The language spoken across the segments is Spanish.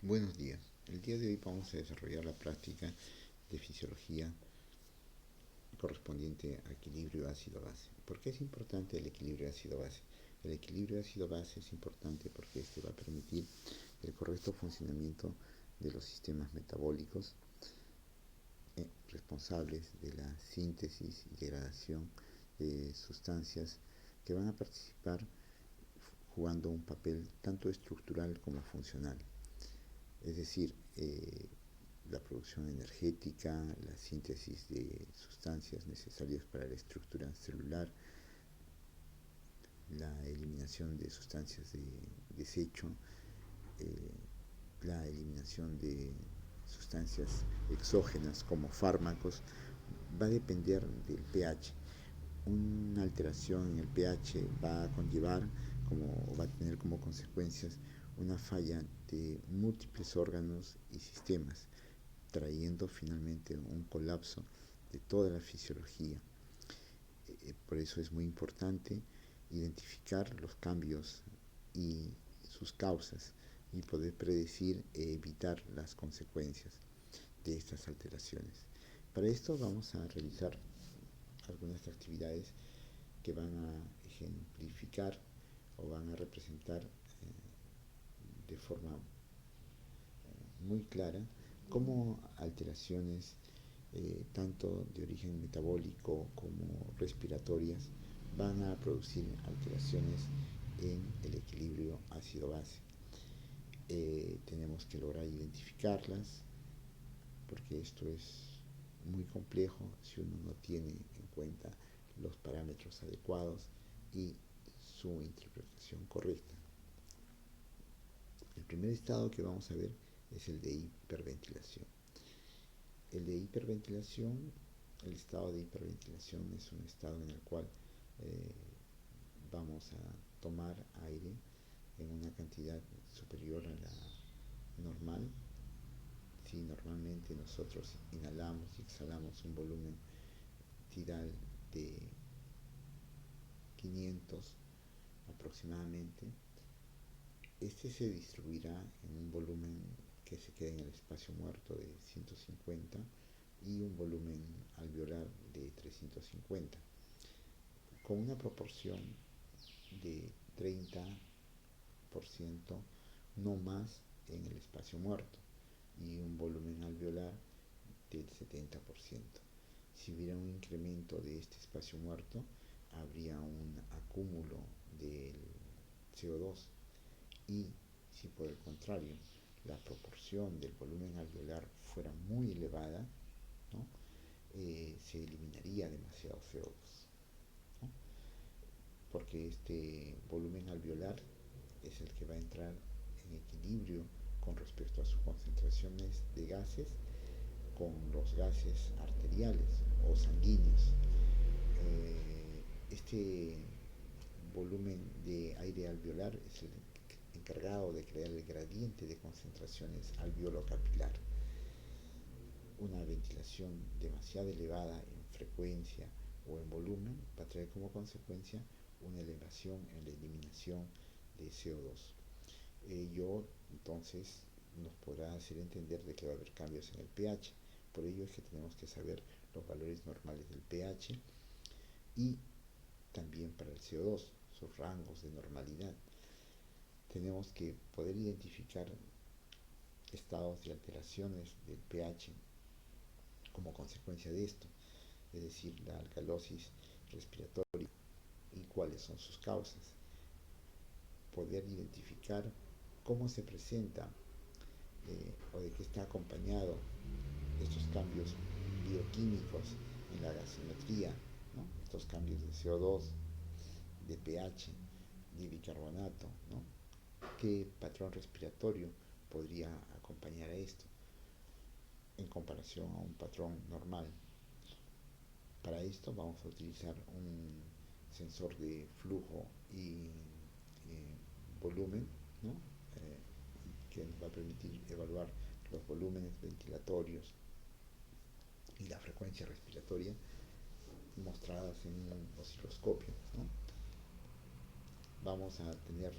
Buenos días. El día de hoy vamos a desarrollar la práctica de fisiología correspondiente a equilibrio ácido-base. ¿Por qué es importante el equilibrio ácido-base? El equilibrio ácido-base es importante porque este va a permitir el correcto funcionamiento de los sistemas metabólicos responsables de la síntesis y degradación de sustancias que van a participar jugando un papel tanto estructural como funcional. Es decir, la producción energética, la síntesis de sustancias necesarias para la estructura celular, la eliminación de sustancias de desecho, eh, la eliminación de sustancias exógenas como fármacos, va a depender del pH. Una alteración en el pH va a conllevar, va a tener como consecuencias una falla de múltiples órganos y sistemas, trayendo finalmente un colapso de toda la fisiología. Por eso es muy importante identificar los cambios y sus causas y poder predecir e evitar las consecuencias de estas alteraciones. Para esto vamos a realizar algunas actividades que van a ejemplificar o van a representar de forma muy clara cómo alteraciones tanto de origen metabólico como respiratorias van a producir alteraciones en el equilibrio ácido-base. Tenemos que lograr identificarlas porque esto es muy complejo si uno no tiene en cuenta los parámetros adecuados y su interpretación correcta. El primer estado que vamos a ver es el de hiperventilación. El estado de hiperventilación es un estado en el cual eh, vamos a tomar aire en una cantidad superior a la normal. Si normalmente nosotros inhalamos y exhalamos un volumen tidal de 500 aproximadamente, este se distribuirá en un volumen que se queda en el espacio muerto de 150 y un volumen alveolar de 350, con una proporción de 30% no más en el espacio muerto y un volumen alveolar del 70%. Si hubiera un incremento de este espacio muerto, habría un acúmulo del CO2, y si por el contrario la proporción del volumen alveolar fuera muy elevada, ¿no? Se eliminaría demasiado CO2, ¿no? Porque este volumen alveolar es el que va a entrar en equilibrio con respecto a sus concentraciones de gases con los gases arteriales o sanguíneos. Este volumen de aire alveolar es el encargado de crear el gradiente de concentraciones alveolo-capilar. Una ventilación demasiado elevada en frecuencia o en volumen va a traer como consecuencia una elevación en la eliminación de CO2. Ello entonces nos podrá hacer entender de que va a haber cambios en el pH. Por ello es que tenemos que saber los valores normales del pH y también para el CO2, sus rangos de normalidad. Tenemos que poder identificar estados de alteraciones del pH como consecuencia de esto, es decir, la alcalosis respiratoria y cuáles son sus causas. Poder identificar cómo se presenta o de qué está acompañado estos cambios bioquímicos en la gasometría, ¿no? Estos cambios de CO2, de pH, de bicarbonato, ¿no? ¿Qué patrón respiratorio podría acompañar a esto en comparación a un patrón normal? Para esto vamos a utilizar un sensor de flujo y volumen, ¿no? Que nos va a permitir evaluar los volúmenes ventilatorios y la frecuencia respiratoria mostradas en un osciloscopio, ¿no? Vamos a tener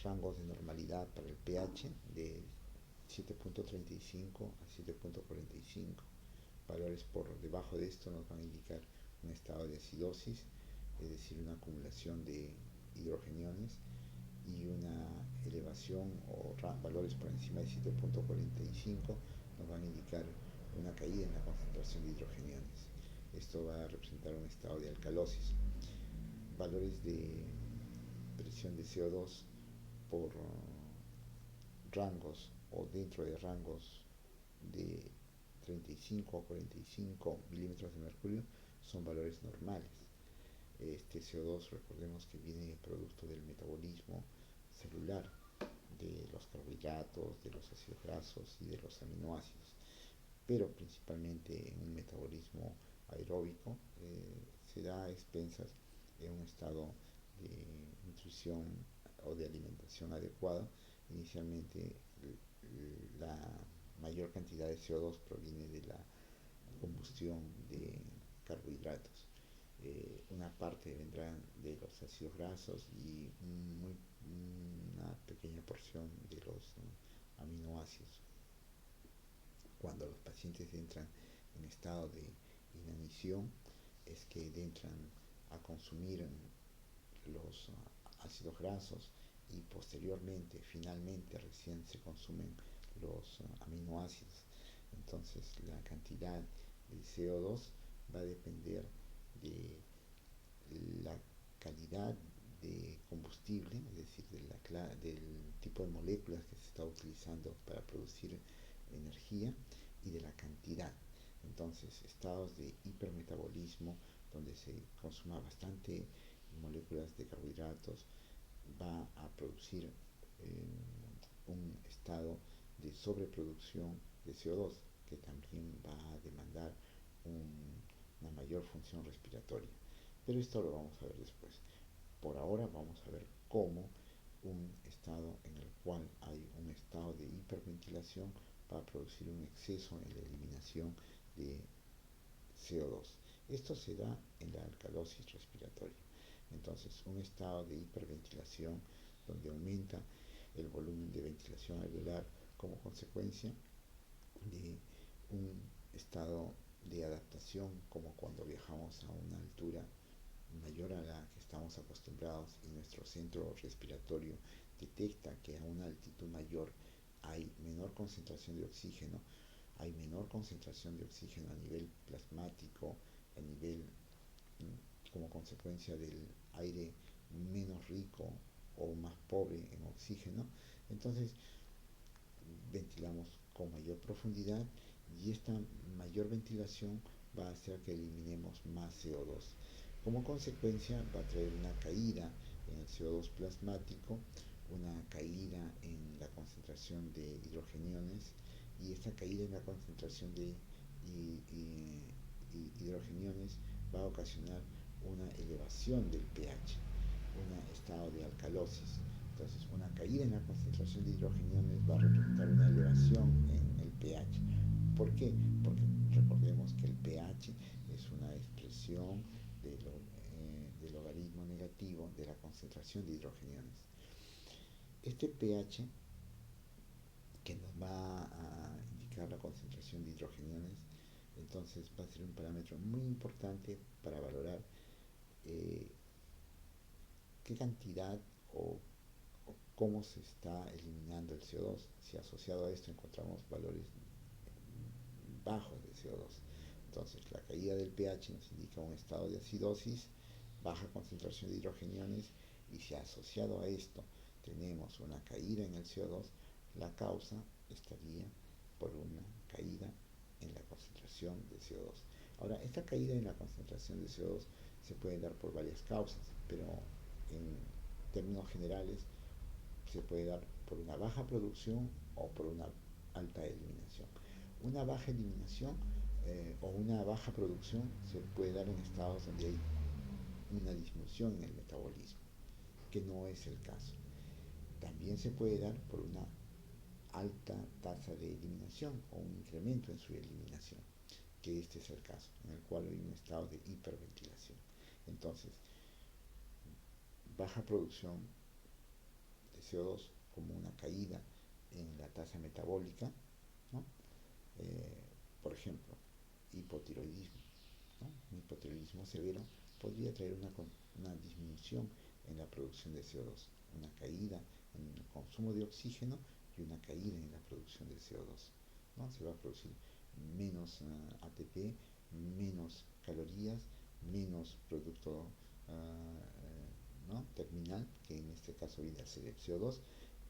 rangos de normalidad para el pH de 7.35 a 7.45. Valores por debajo de esto nos van a indicar un estado de acidosis, es decir, una acumulación de hidrogeniones, y una elevación o valores por encima de 7.45 nos van a indicar una caída en la concentración de hidrogeniones. Esto va a representar un estado de alcalosis. Valores de presión de CO2 por rangos o dentro de rangos de 35 a 45 milímetros de mercurio son valores normales. Este CO2, recordemos que viene producto del metabolismo celular, de los carbohidratos, de los ácidos grasos y de los aminoácidos, pero principalmente en un metabolismo aeróbico se da a expensas en un estado de nutrición o de alimentación adecuada. Inicialmente la mayor cantidad de CO2 proviene de la combustión de carbohidratos. Una parte vendrá de los ácidos grasos y una pequeña porción de los aminoácidos. Cuando los pacientes entran en estado de inanición, es que entran a consumir los ácidos grasos y posteriormente, finalmente, recién se consumen los aminoácidos. Entonces, la cantidad de CO2 va a depender de la calidad de combustible, es decir, del tipo de moléculas que se está utilizando para producir energía y de la cantidad. Entonces, estados de hipermetabolismo, donde se consuma bastante moléculas de carbohidratos, va a producir un estado de sobreproducción de CO2, que también va a demandar una mayor función respiratoria. Pero esto lo vamos a ver después. Por ahora vamos a ver cómo un estado en el cual hay un estado de hiperventilación va a producir un exceso en la eliminación de CO2. Esto se da en la alcalosis respiratoria. Entonces, un estado de hiperventilación donde aumenta el volumen de ventilación alveolar como consecuencia de un estado de adaptación, como cuando viajamos a una altura mayor a la que estamos acostumbrados y nuestro centro respiratorio detecta que a una altitud mayor hay menor concentración de oxígeno, hay menor concentración de oxígeno a nivel plasmático, a nivel como consecuencia del aire menos rico o más pobre en oxígeno. Entonces ventilamos con mayor profundidad y esta mayor ventilación va a hacer que eliminemos más CO2. Como consecuencia va a traer una caída en el CO2 plasmático, una caída en la concentración de hidrogeniones, y esta caída en la concentración de hidrogeniones va a ocasionar una elevación del pH, un estado de alcalosis. Entonces, una caída en la concentración de hidrogeniones va a representar una elevación en el pH. ¿Por qué? Porque recordemos que el pH es una expresión del logaritmo negativo de la concentración de hidrogeniones. Este pH, que nos va a indicar la concentración de hidrogeniones, entonces va a ser un parámetro muy importante para valorar qué cantidad o cómo se está eliminando el CO2. Si asociado a esto encontramos valores bajos de CO2. Entonces, la caída del pH nos indica un estado de acidosis, baja concentración de hidrogeniones, y si asociado a esto tenemos una caída en el CO2, la causa estaría por una caída en la concentración de CO2. Ahora, esta caída en la concentración de CO2 se puede dar por varias causas, pero en términos generales se puede dar por una baja producción o por una alta eliminación. Una baja eliminación o una baja producción se puede dar en estados donde hay una disminución en el metabolismo, que no es el caso. También se puede dar por una alta tasa de eliminación o un incremento en su eliminación, que este es el caso, en el cual hay un estado de hiperventilación. Entonces, baja producción de CO2 como una caída en la tasa tasa metabólica, ¿no? Por ejemplo, hipotiroidismo, ¿no? Un hipotiroidismo severo podría traer una disminución en la producción de CO2, una caída en el consumo de oxígeno y una caída en la producción de CO2, ¿no? Se va a producir menos ATP, menos calorías, menos producto ¿no? terminal, que en este caso viene a ser el CO2,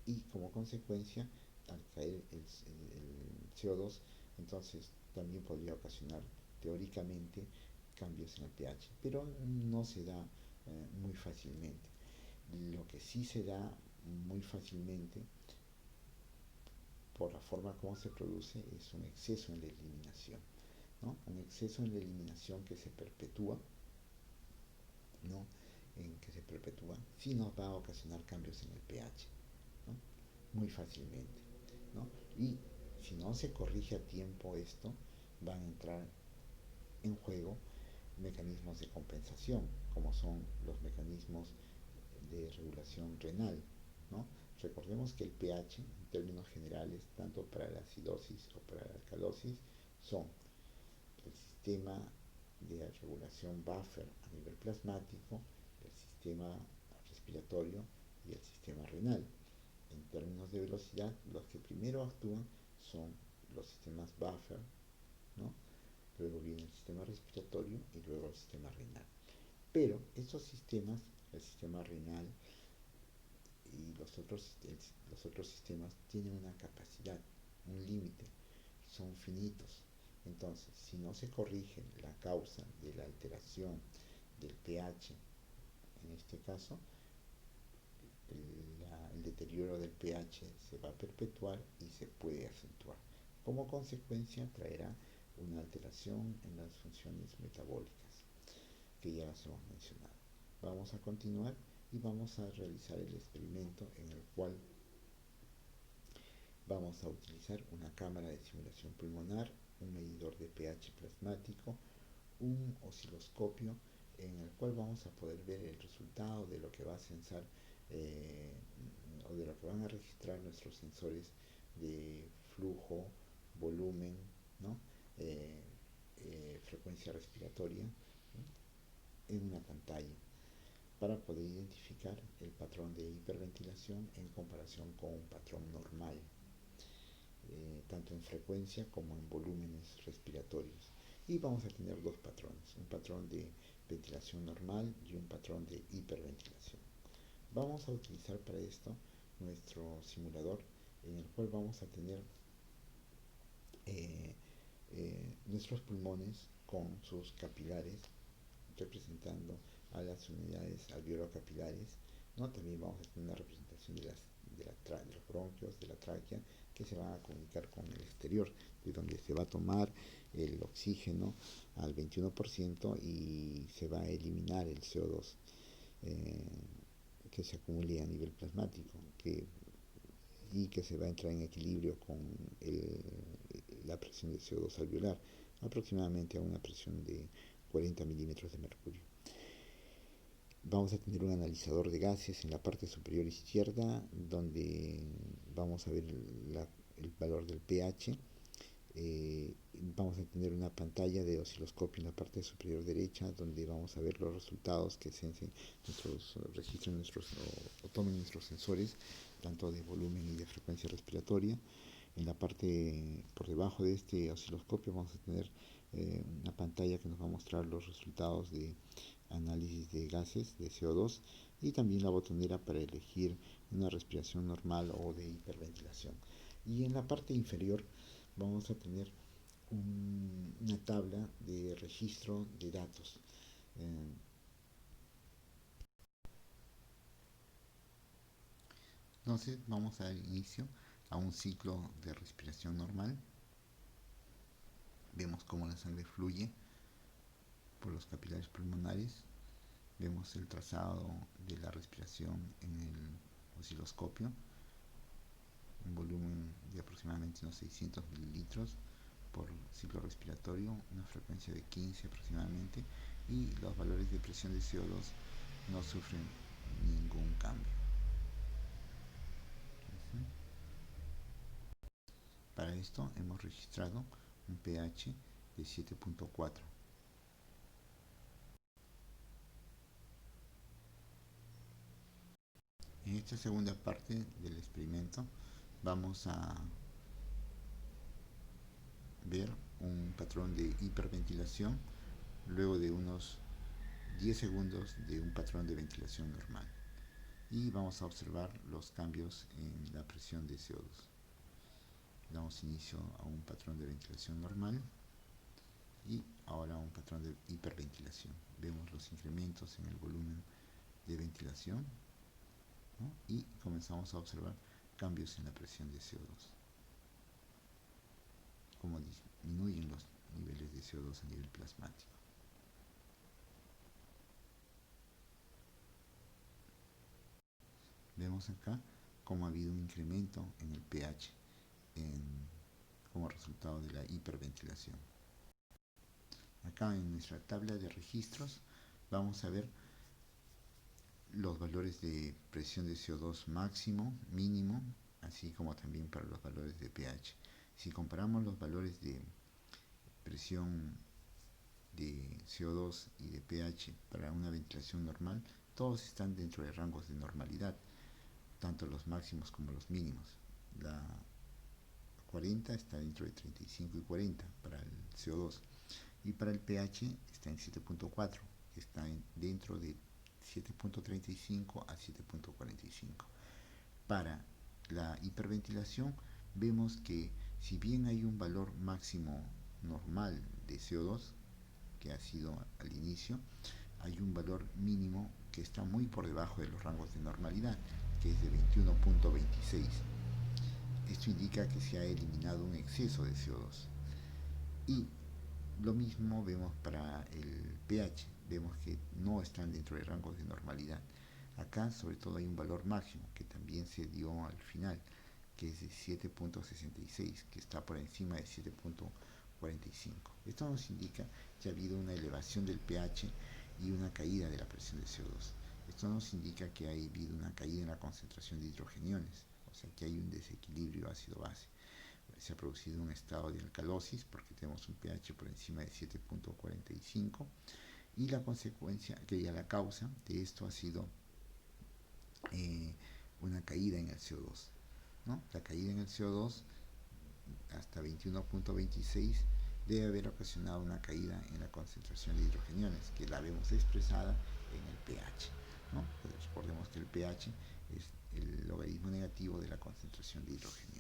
y como consecuencia, al caer el CO2, entonces también podría ocasionar teóricamente cambios en el pH, pero no se da muy fácilmente. Lo que sí se da muy fácilmente por la forma como se produce es un exceso en la eliminación, ¿no? Un exceso en la eliminación que se perpetúa, ¿no? Que se perpetúa, sí nos va a ocasionar cambios en el pH, ¿no? Muy fácilmente, ¿no? Y si no se corrige a tiempo esto, van a entrar en juego mecanismos de compensación, como son los mecanismos de regulación renal, ¿no? Recordemos que el pH, en términos generales, tanto para la acidosis o para la alcalosis, son el sistema de regulación buffer a nivel plasmático, el sistema respiratorio y el sistema renal. En términos de velocidad, los que primero actúan son los sistemas buffer, ¿no? Luego viene el sistema respiratorio y luego el sistema renal. Pero estos sistemas, el sistema renal y los otros sistemas, tienen una capacidad, un límite, son finitos. Entonces, si no se corrige la causa de la alteración del pH, en este caso, el deterioro del pH se va a perpetuar y se puede acentuar. Como consecuencia, traerá una alteración en las funciones metabólicas, que ya las hemos mencionado. Vamos a continuar y vamos a realizar el experimento en el cual vamos a utilizar una cámara de simulación pulmonar, un medidor de pH plasmático, un osciloscopio en el cual vamos a poder ver el resultado de lo que va a censar o de lo que van a registrar nuestros sensores de flujo, volumen, ¿no? Frecuencia respiratoria, ¿no? En una pantalla para poder identificar el patrón de hiperventilación en comparación con un patrón normal, tanto en frecuencia como en volúmenes respiratorios. Y vamos a tener dos patrones, un patrón de ventilación normal y un patrón de hiperventilación. Vamos a utilizar para esto nuestro simulador en el cual vamos a tener nuestros pulmones con sus capilares representando a las unidades alveolo-capilares, ¿no? También vamos a tener una representación de los bronquios, de la tráquea, que se van a comunicar con el exterior, de donde se va a tomar el oxígeno al 21% y se va a eliminar el CO2 que se acumule a nivel plasmático, y que se va a entrar en equilibrio con la presión de CO2 alveolar, aproximadamente a una presión de 40 milímetros de mercurio. Vamos a tener un analizador de gases en la parte superior izquierda, donde vamos a ver el valor del pH. Vamos a tener una pantalla de osciloscopio en la parte superior derecha, donde vamos a ver los resultados que registren o tomen nuestros sensores, tanto de volumen y de frecuencia respiratoria. En la parte por debajo de este osciloscopio vamos a tener una pantalla que nos va a mostrar los resultados de análisis de gases, de CO2, y también la botonera para elegir una respiración normal o de hiperventilación. Y en la parte inferior vamos a tener una tabla de registro de datos. Entonces vamos a dar inicio a un ciclo de respiración normal. Vemos cómo la sangre fluye por los capilares pulmonares. Vemos el trazado de la respiración en el osciloscopio, un volumen de aproximadamente unos 600 mililitros por ciclo respiratorio, una frecuencia de 15 aproximadamente, y los valores de presión de CO2 no sufren ningún cambio. Para esto hemos registrado un pH de 7.4. En esta segunda parte del experimento vamos a ver un patrón de hiperventilación luego de unos 10 segundos de un patrón de ventilación normal. Y vamos a observar los cambios en la presión de CO2. Damos inicio a un patrón de ventilación normal y ahora un patrón de hiperventilación. Vemos los incrementos en el volumen de ventilación, ¿no? Y comenzamos a observar cambios en la presión de CO2. Cómo disminuyen los niveles de CO2 a nivel plasmático. Vemos acá cómo ha habido un incremento en el pH como resultado de la hiperventilación. Acá en nuestra tabla de registros vamos a ver los valores de presión de CO2 máximo, mínimo, así como también para los valores de pH. Si comparamos los valores de presión de CO2 y de pH para una ventilación normal, todos están dentro de rangos de normalidad, tanto los máximos como los mínimos. La 40 está dentro de 35 y 40 para el CO2 y para el pH está en 7.4, está dentro de 7.35 a 7.45. Para la hiperventilación vemos que si bien hay un valor máximo normal de CO2 que ha sido al inicio, hay un valor mínimo que está muy por debajo de los rangos de normalidad, que es de 21.26. Esto indica que se ha eliminado un exceso de CO2. Y lo mismo vemos para el pH, vemos que no están dentro de rangos de normalidad. Acá sobre todo hay un valor máximo que también se dio al final, que es de 7.66, que está por encima de 7.45. Esto nos indica que ha habido una elevación del pH y una caída de la presión de CO2. Esto nos indica que ha habido una caída en la concentración de hidrogeniones, o sea que hay un desequilibrio ácido-base. Se ha producido un estado de alcalosis porque tenemos un pH por encima de 7.45 y la consecuencia, que ya la causa de esto ha sido una caída en el CO2, ¿no? La caída en el CO2 hasta 21.26 debe haber ocasionado una caída en la concentración de hidrogeniones, que la vemos expresada en el pH, ¿no? Pues recordemos que el pH es el logaritmo negativo de la concentración de hidrógeno.